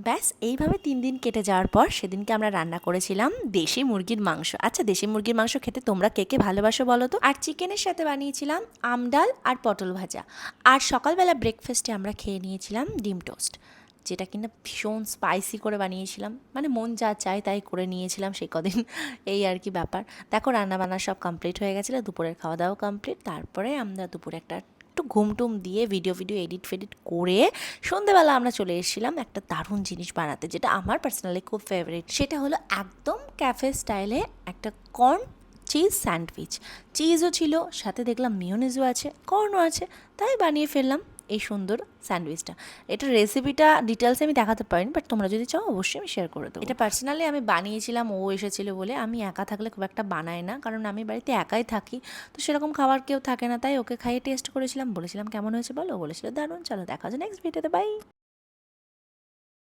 ব্যাস এইভাবে 3 দিন কেটে যাওয়ার পর সেদিনকে আমরা রান্না করেছিলাম দেশি মুরগির মাংস। আচ্ছা, দেশি মুরগির মাংস খেতে তোমরা কে কে ভালোবাসো বলো তো? আর চিকেনের সাথে বানিয়েছিলাম আমডাল আর পটল ভাজা। আর সকালবেলা ব্রেকফাস্টে আমরা খেয়ে নিয়েছিলাম ডিম টোস্ট, যেটা কিনা ভীষণ স্পাইসি করে বানিয়েছিলাম, মানে মন যা চায় তাই করে নিয়েছিলাম সেই কদিন। এই আর কি ব্যাপার। দেখো রান্নাবান্না সব কমপ্লিট হয়ে গেছিলো, দুপুরের খাওয়া দাওয়া কমপ্লিট। তারপরে আমরা দুপুরে একটু ঘুমটুম দিয়ে ভিডিও এডিট ফেডিট করে সন্ধেবেলা আমরা চলে এসেছিলাম একটা দারুণ জিনিস বানাতে, যেটা আমার পার্সোনালি খুব ফেভারিট। সেটা হলো একদম ক্যাফে স্টাইলে একটা কর্ন চিজ স্যান্ডউইচ। চিজও ছিল, সাথে দেখলাম মিওনিজও আছে, কর্নও আছে, তাই বানিয়ে ফেললাম এই সুন্দর স্যান্ডউইচটা। এটার রেসিপিটা ডিটেলসে আমি দেখাতে পারিনি, বাট তোমরা যদি চাও অবশ্যই আমি শেয়ার করে দেবো। এটা পার্সোনালি আমি বানিয়েছিলাম, ও এসেছিলো বলে। আমি একা থাকলে খুব একটা বানাই না, কারণ আমি বাড়িতে একাই থাকি, তো সেরকম খাবার কেউ থাকে না, তাই ওকে খাইয়ে টেস্ট করেছিলাম, বলেছিলাম কেমন হয়েছে বলো, বলেছিল দারুণ। চলো দেখা হচ্ছে নেক্সট ভিডিওতে, বাই।